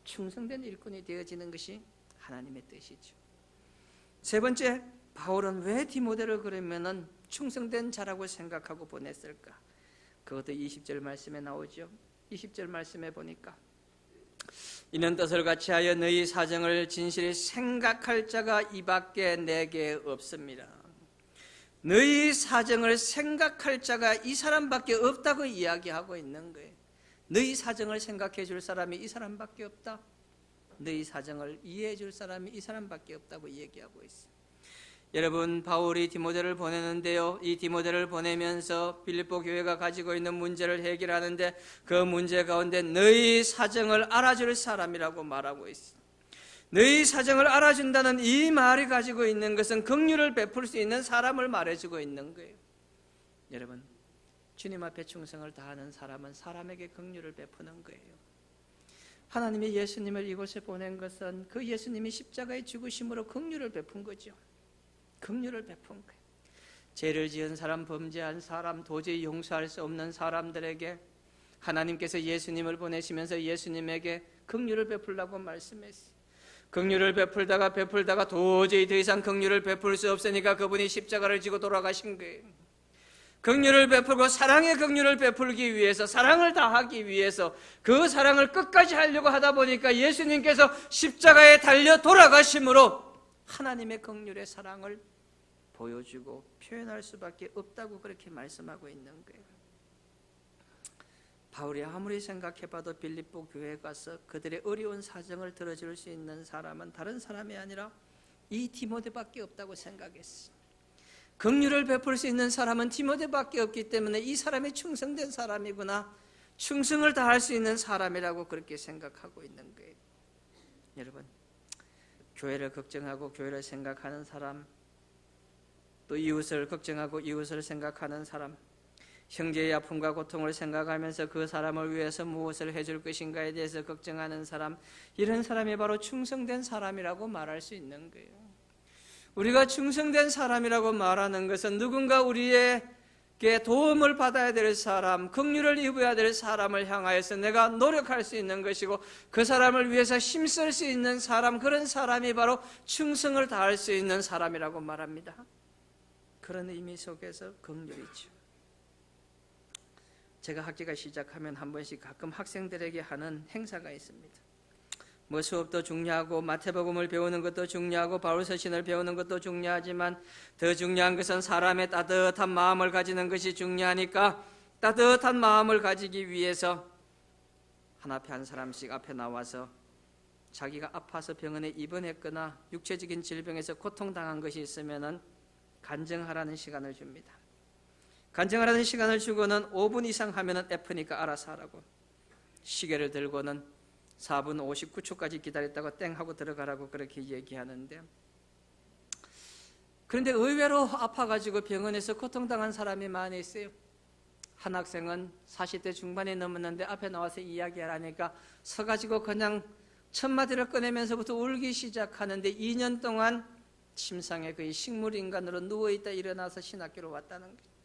Speaker 1: 충성된 일꾼이 되어지는 것이 하나님의 뜻이죠. 세 번째, 바울은 왜 디모데를 그러면은 충성된 자라고 생각하고 보냈을까? 그것도 20절 말씀에 나오죠. 20절 말씀에 보니까 이는 뜻을 같이 하여 너희 사정을 진실히 생각할 자가 이밖에 내게 없습니다. 너희 사정을 생각할 자가 이 사람밖에 없다고 이야기하고 있는 거예요. 너희 사정을 생각해 줄 사람이 이 사람밖에 없다. 너희 사정을 이해해 줄 사람이 이 사람밖에 없다고 얘기하고 있어요. 여러분, 바울이 디모데를 보내는데요, 이 디모데를 보내면서 빌립보 교회가 가지고 있는 문제를 해결하는데 그 문제 가운데 너희 사정을 알아줄 사람이라고 말하고 있어요. 너희 사정을 알아준다는 이 말이 가지고 있는 것은 긍휼을 베풀 수 있는 사람을 말해주고 있는 거예요. 여러분, 주님 앞에 충성을 다하는 사람은 사람에게 긍휼을 베푸는 거예요. 하나님이 예수님을 이곳에 보낸 것은 그 예수님이 십자가의 죽으심으로 긍휼을 베푼 거죠. 긍휼을 베푼 거예요. 죄를 지은 사람, 범죄한 사람, 도저히 용서할 수 없는 사람들에게 하나님께서 예수님을 보내시면서 예수님에게 긍휼을 베풀라고 말씀했어요. 긍휼을 베풀다가 도저히 더 이상 긍휼을 베풀 수 없으니까 그분이 십자가를 지고 돌아가신 거예요. 긍휼을 베풀고 사랑의 긍휼을 베풀기 위해서, 사랑을 다하기 위해서 그 사랑을 끝까지 하려고 하다 보니까 예수님께서 십자가에 달려 돌아가심으로 하나님의 긍휼의 사랑을 보여주고 표현할 수밖에 없다고 그렇게 말씀하고 있는 거예요. 바울이 아무리 생각해봐도 빌립보 교회에 가서 그들의 어려운 사정을 들어줄 수 있는 사람은 다른 사람이 아니라 이 디모데밖에 없다고 생각했어요. 긍휼을 베풀 수 있는 사람은 디모데밖에 없기 때문에 이 사람이 충성된 사람이구나, 충성을 다할 수 있는 사람이라고 그렇게 생각하고 있는 거예요. 여러분, 교회를 걱정하고 교회를 생각하는 사람, 또 이웃을 걱정하고 이웃을 생각하는 사람, 형제의 아픔과 고통을 생각하면서 그 사람을 위해서 무엇을 해줄 것인가에 대해서 걱정하는 사람, 이런 사람이 바로 충성된 사람이라고 말할 수 있는 거예요. 우리가 충성된 사람이라고 말하는 것은 누군가 우리에게 도움을 받아야 될 사람, 긍휼을 입어야 될 사람을 향하여서 내가 노력할 수 있는 것이고 그 사람을 위해서 힘쓸 수 있는 사람, 그런 사람이 바로 충성을 다할 수 있는 사람이라고 말합니다. 그런 의미 속에서 긍휼이죠. 제가 학기가 시작하면 한 번씩 가끔 학생들에게 하는 행사가 있습니다. 뭐 수업도 중요하고 마태복음을 배우는 것도 중요하고 바울서신을 배우는 것도 중요하지만 더 중요한 것은 사람의 따뜻한 마음을 가지는 것이 중요하니까 따뜻한 마음을 가지기 위해서 앞에 한 사람씩 앞에 나와서 자기가 아파서 병원에 입원했거나 육체적인 질병에서 고통당한 것이 있으면은 간증하라는 시간을 줍니다. 간증하라는 시간을 주고는 5분 이상 하면은 F니까 알아서 하라고, 시계를 들고는 4분 59초까지 기다렸다고 땡 하고 들어가라고 그렇게 얘기하는데, 그런데 의외로 아파가지고 병원에서 고통당한 사람이 많이 있어요. 한 학생은 40대 중반이 넘었는데 앞에 나와서 이야기하라니까 서가지고 그냥 첫 마디를 꺼내면서부터 울기 시작하는데 2년 동안 침상에 거의 식물인간으로 누워있다 일어나서 신학교로 왔다는 거예요.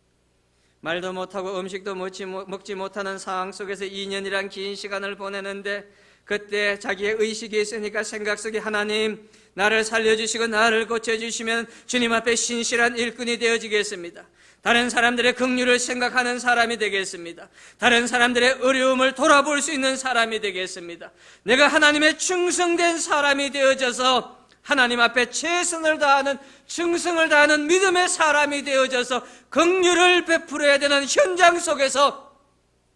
Speaker 1: 말도 못하고 음식도 먹지 못하는 상황 속에서 2년이란 긴 시간을 보내는데, 그때 자기의 의식이 있으니까 생각 속에 하나님 나를 살려주시고 나를 고쳐주시면 주님 앞에 신실한 일꾼이 되어지겠습니다. 다른 사람들의 긍휼을 생각하는 사람이 되겠습니다. 다른 사람들의 어려움을 돌아볼 수 있는 사람이 되겠습니다. 내가 하나님의 충성된 사람이 되어져서 하나님 앞에 최선을 다하는, 충성을 다하는 믿음의 사람이 되어져서 긍휼을 베풀어야 되는 현장 속에서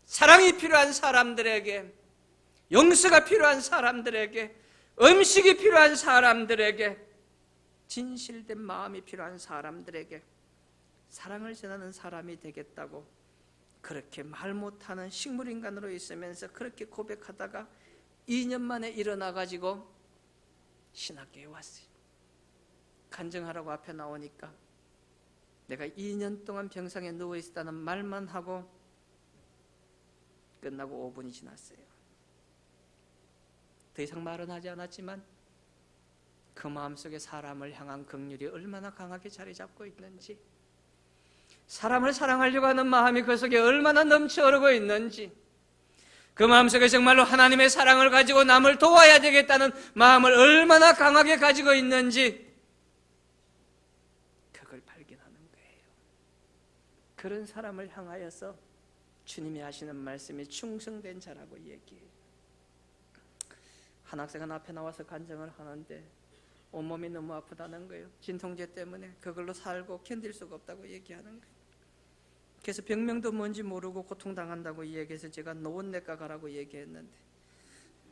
Speaker 1: 사랑이 필요한 사람들에게, 용서가 필요한 사람들에게, 음식이 필요한 사람들에게, 진실된 마음이 필요한 사람들에게 사랑을 전하는 사람이 되겠다고 그렇게 말 못하는 식물인간으로 있으면서 그렇게 고백하다가 2년 만에 일어나가지고 신학교에 왔어요. 간증하라고 앞에 나오니까 내가 2년 동안 병상에 누워있었다는 말만 하고 끝나고 5분이 지났어요. 더 이상 말은 하지 않았지만 그 마음속에 사람을 향한 긍휼이 얼마나 강하게 자리 잡고 있는지, 사람을 사랑하려고 하는 마음이 그 속에 얼마나 넘쳐흐르고 있는지, 그 마음속에 정말로 하나님의 사랑을 가지고 남을 도와야 되겠다는 마음을 얼마나 강하게 가지고 있는지 그걸 발견하는 거예요. 그런 사람을 향하여서 주님이 하시는 말씀이 충성된 자라고 얘기해요. 한 학생은 앞에 나와서 간증을 하는데 온몸이 너무 아프다는 거예요. 진통제 때문에 그걸로 살고 견딜 수가 없다고 얘기하는 거예요. 그래서 병명도 뭔지 모르고 고통당한다고 얘기해서 제가 노원내과 가라고 얘기했는데,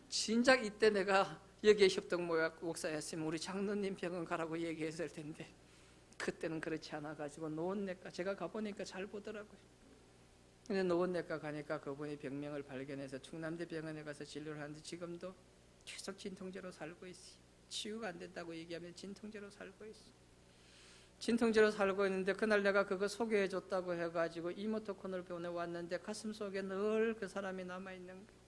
Speaker 1: 진작 이때 내가 여기에 협동모약 목사였으면 우리 장로님 병원 가라고 얘기했을 텐데 그때는 그렇지 않아가지고 노원내과 제가 가보니까 잘 보더라고요. 근데 노원내과 가니까 그분이 병명을 발견해서 충남대 병원에 가서 진료를 하는데 지금도 계속 진통제로 살고 있어요. 치유가 안 된다고 얘기하면 진통제로 살고 있어요. 진통제로 살고 있는데 그날 내가 그거 소개해 줬다고 해가지고 이모토콘을 보내왔는데 가슴 속에 늘 그 사람이 남아있는 거예요.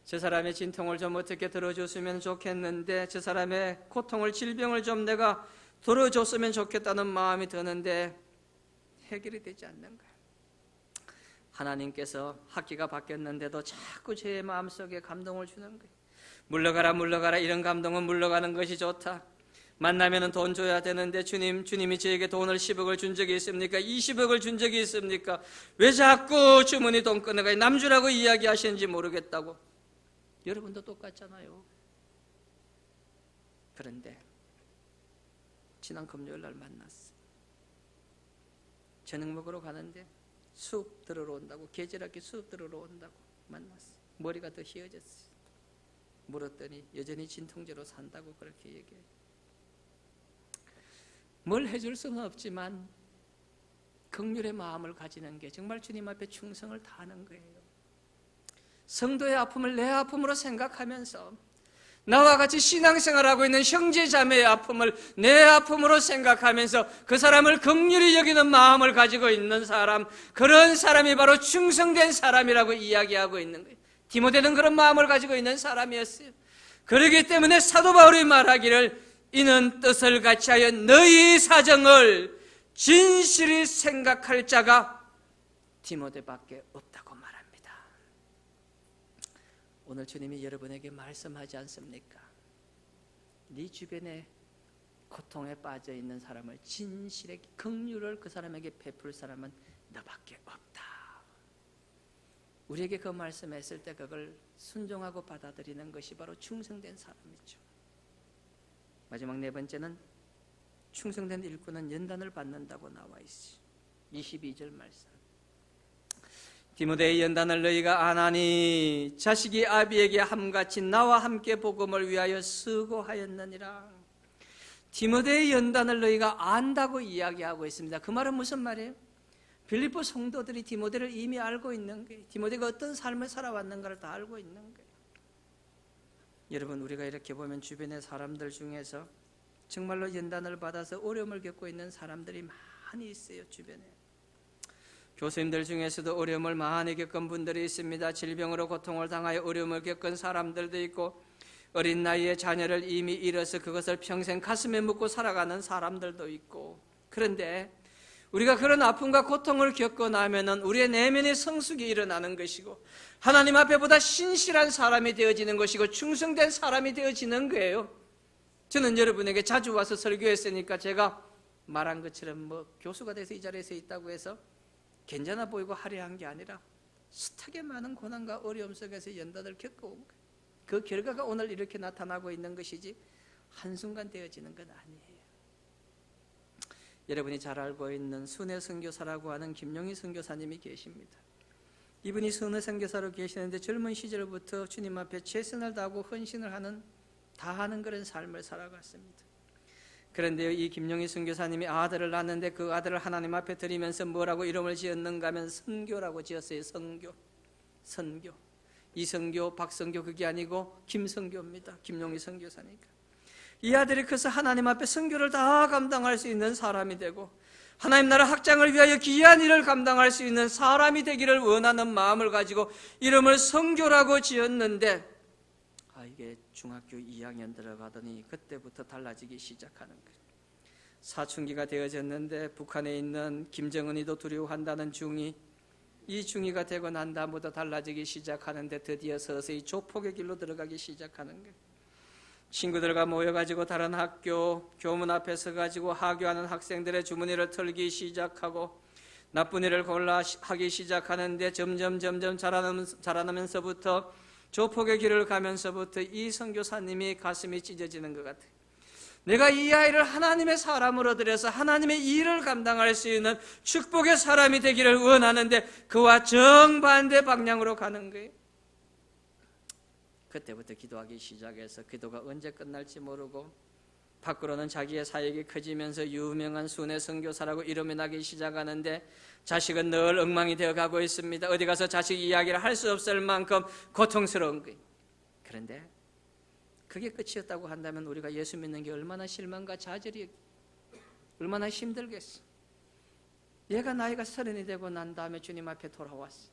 Speaker 1: 저 사람의 진통을 좀 어떻게 들어줬으면 좋겠는데, 저 사람의 고통을, 질병을 좀 내가 들어줬으면 좋겠다는 마음이 드는데 해결이 되지 않는 거예요. 하나님께서 학기가 바뀌었는데도 자꾸 제 마음속에 감동을 주는 거예요. 물러가라 물러가라, 이런 감동은 물러가는 것이 좋다. 만나면 돈 줘야 되는데 주님이 저에게 돈을 10억을 준 적이 있습니까? 20억을 준 적이 있습니까? 왜 자꾸 주머니 돈 꺼내가 남주라고 이야기하시는지 모르겠다고. 여러분도 똑같잖아요. 그런데 지난 금요일 날 만났어. 저녁 먹으러 가는데 수업 들으러 온다고, 계절학기 수업 들으러 온다고 만났어. 머리가 더 휘어졌어. 물었더니 여전히 진통제로 산다고 그렇게 얘기해요. 뭘 해줄 수는 없지만 긍휼의 마음을 가지는 게 정말 주님 앞에 충성을 다하는 거예요. 성도의 아픔을 내 아픔으로 생각하면서 나와 같이 신앙생활하고 있는 형제자매의 아픔을 내 아픔으로 생각하면서 그 사람을 긍휼히 여기는 마음을 가지고 있는 사람, 그런 사람이 바로 충성된 사람이라고 이야기하고 있는 거예요. 디모데는 그런 마음을 가지고 있는 사람이었어요. 그렇기 때문에 사도 바울이 말하기를 이는 뜻을 같이하여 너희 사정을 진실히 생각할 자가 디모데밖에 없다고 말합니다. 오늘 주님이 여러분에게 말씀하지 않습니까? 네 주변에 고통에 빠져 있는 사람을 진실의 긍휼을 그 사람에게 베풀 사람은 너밖에 없다. 우리에게 그 말씀했을 때 그걸 순종하고 받아들이는 것이 바로 충성된 사람이죠. 마지막 네 번째는 충성된 일꾼은 연단을 받는다고 나와 있어요. 22절 말씀. 디모데의 연단을 너희가 아나니 자식이 아비에게 함같이 나와 함께 복음을 위하여 수고하였느니라. 디모데의 연단을 너희가 안다고 이야기하고 있습니다. 그 말은 무슨 말이에요? 빌립보 성도들이 디모데를 이미 알고 있는 거예요. 디모데가 어떤 삶을 살아왔는가를 다 알고 있는 거예요. 여러분, 우리가 이렇게 보면 주변의 사람들 중에서 정말로 연단을 받아서 어려움을 겪고 있는 사람들이 많이 있어요. 주변에 교수님들 중에서도 어려움을 많이 겪은 분들이 있습니다. 질병으로 고통을 당하여 어려움을 겪은 사람들도 있고, 어린 나이에 자녀를 이미 잃어서 그것을 평생 가슴에 묻고 살아가는 사람들도 있고, 그런데 우리가 그런 아픔과 고통을 겪고 나면은 우리의 내면의 성숙이 일어나는 것이고, 하나님 앞에 보다 신실한 사람이 되어지는 것이고, 충성된 사람이 되어지는 거예요. 저는 여러분에게 자주 와서 설교했으니까 제가 말한 것처럼 교수가 돼서 이 자리에서 있다고 해서 괜찮아 보이고 화려한 게 아니라 숱하게 많은 고난과 어려움 속에서 연단을 겪어온 거예요. 그 결과가 오늘 이렇게 나타나고 있는 것이지 한순간 되어지는 건 아니에요. 여러분이 잘 알고 있는 순회 선교사라고 하는 김용희 선교사님이 계십니다. 이분이 순회 선교사로 계시는데 젊은 시절부터 주님 앞에 최선을 다하고 헌신을 다하는 그런 삶을 살아갔습니다. 그런데요, 이 김용희 선교사님이 아들을 낳았는데 그 아들을 하나님 앞에 드리면서 뭐라고 이름을 지었는가 하면 선교라고 지었어요. 선교. 이선교, 박선교 그게 아니고 김선교입니다. 김용희 선교사니까. 이 아들이 커서 하나님 앞에 선교를 다 감당할 수 있는 사람이 되고, 하나님 나라 확장을 위하여 귀한 일을 감당할 수 있는 사람이 되기를 원하는 마음을 가지고 이름을 선교라고 지었는데, 이게 중학교 2학년 들어가더니 그때부터 달라지기 시작하는 거예요. 사춘기가 되어졌는데 북한에 있는 김정은이도 두려워한다는 중2, 이 중2가 되고 난 다음부터 달라지기 시작하는데 드디어 서서히 조폭의 길로 들어가기 시작하는 거예요. 친구들과 모여가지고 다른 학교 교문 앞에 서가지고 하교하는 학생들의 주머니를 털기 시작하고 나쁜 일을 골라 하기 시작하는데 점점 자라나면서부터 조폭의 길을 가면서부터 이 선교사님이 가슴이 찢어지는 것 같아요. 내가 이 아이를 하나님의 사람으로 들여서 하나님의 일을 감당할 수 있는 축복의 사람이 되기를 원하는데 그와 정반대 방향으로 가는 거예요. 그때부터 기도하기 시작해서 기도가 언제 끝날지 모르고 밖으로는 자기의 사역이 커지면서 유명한 순회 선교사라고 이름이 나기 시작하는데 자식은 늘 엉망이 되어가고 있습니다. 어디 가서 자식 이야기를 할 수 없을 만큼 고통스러운 거예요. 그런데 그게 끝이었다고 한다면 우리가 예수 믿는 게 얼마나 실망과 좌절이 얼마나 힘들겠어. 얘가 나이가 30이 되고 난 다음에 주님 앞에 돌아왔어.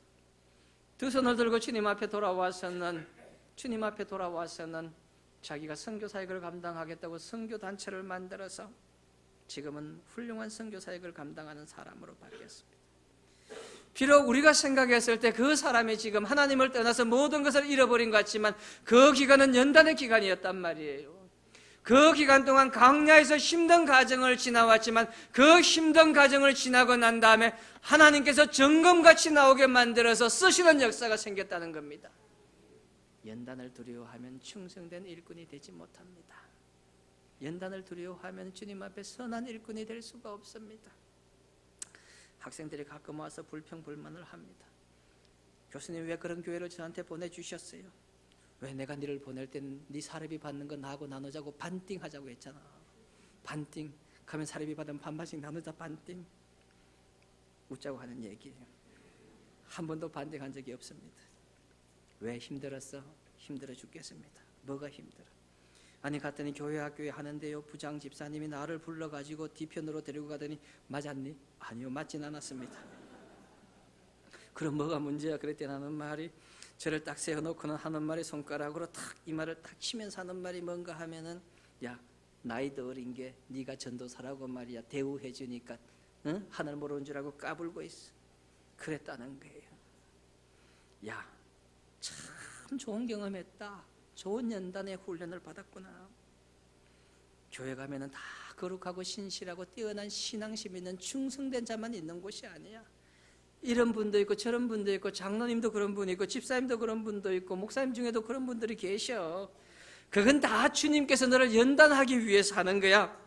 Speaker 1: 두 손을 들고 주님 앞에 돌아와서는 자기가 선교 사역을 감당하겠다고 선교 단체를 만들어서 지금은 훌륭한 선교 사역을 감당하는 사람으로 바뀌었습니다. 비록 우리가 생각했을 때 그 사람이 지금 하나님을 떠나서 모든 것을 잃어버린 것 같지만 그 기간은 연단의 기간이었단 말이에요. 그 기간 동안 광야에서 힘든 과정을 지나왔지만 그 힘든 과정을 지나고 난 다음에 하나님께서 정금같이 나오게 만들어서 쓰시는 역사가 생겼다는 겁니다. 연단을 두려워하면 충성된 일꾼이 되지 못합니다. 연단을 두려워하면 주님 앞에 선한 일꾼이 될 수가 없습니다. 학생들이 가끔 와서 불평불만을 합니다. 교수님 왜 그런 교회를 저한테 보내주셨어요? 왜 내가 너를 보낼 땐 네 사례비 받는 거 나하고 나누자고 반띵하자고 했잖아. 반띵. 가면 사례비 받으면 반반씩 나누자 반띵. 웃자고 하는 얘기예요. 한 번도 반띵한 적이 없습니다. 왜 힘들었어? 힘들어 죽겠습니다. 뭐가 힘들어? 아니 갔더니 교회 학교에 하는데요, 부장 집사님이 나를 불러가지고 뒤편으로 데리고 가더니 맞았니? 아니요, 맞진 않았습니다. 그럼 뭐가 문제야? 그랬더니 하는 말이, 저를 딱 세워놓고는 하는 말이, 손가락으로 탁 이마를 탁 치면서 하는 말이 뭔가 하면은, 야 나이도 어린 게 네가 전도사라고 말이야 대우해 주니까 응? 하늘 모르는 줄 알고 까불고 있어. 그랬다는 거예요. 야 참 좋은 경험했다. 좋은 연단의 훈련을 받았구나. 교회 가면은 다 거룩하고 신실하고 뛰어난 신앙심 있는 충성된 자만 있는 곳이 아니야. 이런 분도 있고 저런 분도 있고 장로님도 그런 분이 있고 집사님도 그런 분도 있고 목사님 중에도 그런 분들이 계셔. 그건 다 주님께서 너를 연단하기 위해서 하는 거야.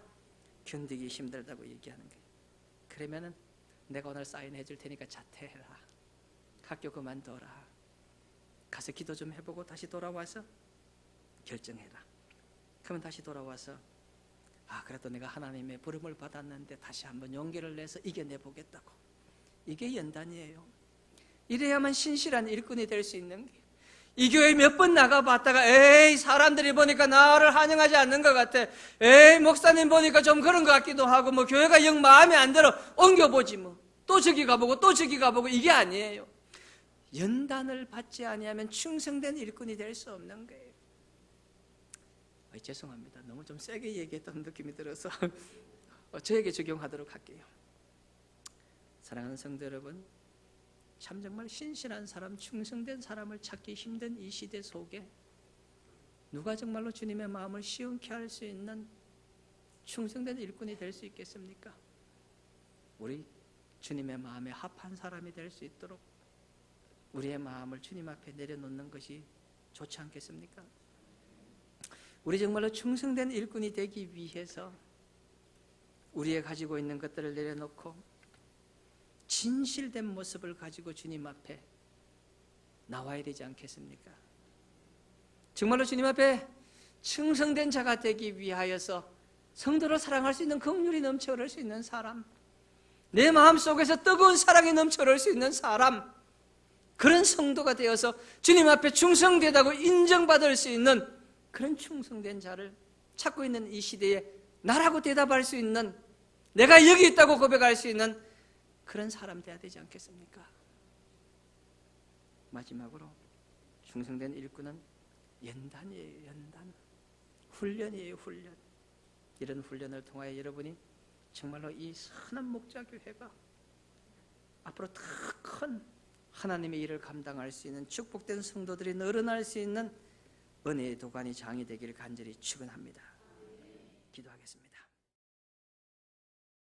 Speaker 1: 견디기 힘들다고 얘기하는 거야. 그러면은 내가 오늘 사인해 줄 테니까 자퇴해라. 학교 그만둬라. 가서 기도 좀 해보고 다시 돌아와서 결정해라. 그러면 다시 돌아와서 그래도 내가 하나님의 부름을 받았는데 다시 한번 용기를 내서 이겨내보겠다고. 이게 연단이에요. 이래야만 신실한 일꾼이 될 수 있는 게. 이 교회 몇 번 나가봤다가 에이 사람들이 보니까 나를 환영하지 않는 것 같아. 에이 목사님 보니까 좀 그런 것 같기도 하고 뭐 교회가 영 마음에 안 들어 옮겨보지 뭐. 또 저기 가보고 또 저기 가보고 이게 아니에요. 연단을 받지 아니하면 충성된 일꾼이 될 수 없는 거예요. 죄송합니다. 너무 좀 세게 얘기했던 느낌이 들어서 저에게 적용하도록 할게요. 사랑하는 성도 여러분, 참 정말 신실한 사람, 충성된 사람을 찾기 힘든 이 시대 속에 누가 정말로 주님의 마음을 시원케 할 수 있는 충성된 일꾼이 될 수 있겠습니까? 우리 주님의 마음에 합한 사람이 될 수 있도록 우리의 마음을 주님 앞에 내려놓는 것이 좋지 않겠습니까? 우리 정말로 충성된 일꾼이 되기 위해서 우리의 가지고 있는 것들을 내려놓고 진실된 모습을 가지고 주님 앞에 나와야 되지 않겠습니까? 정말로 주님 앞에 충성된 자가 되기 위하여서 성도를 사랑할 수 있는 긍휼이 넘쳐 흐를 수 있는 사람, 내 마음속에서 뜨거운 사랑이 넘쳐 흐를 수 있는 사람, 그런 성도가 되어서 주님 앞에 충성되다고 인정받을 수 있는 그런 충성된 자를 찾고 있는 이 시대에 나라고 대답할 수 있는, 내가 여기 있다고 고백할 수 있는 그런 사람 되어야 되지 않겠습니까? 마지막으로 충성된 일꾼은 연단이에요. 연단. 훈련이에요. 훈련. 이런 훈련을 통하여 여러분이 정말로 이 선한 목자교회가 앞으로 더 큰 하나님의 일을 감당할 수 있는 축복된 성도들이 늘어날 수 있는 은혜의 도가니 장이 되기를 간절히 축원합니다. 기도하겠습니다.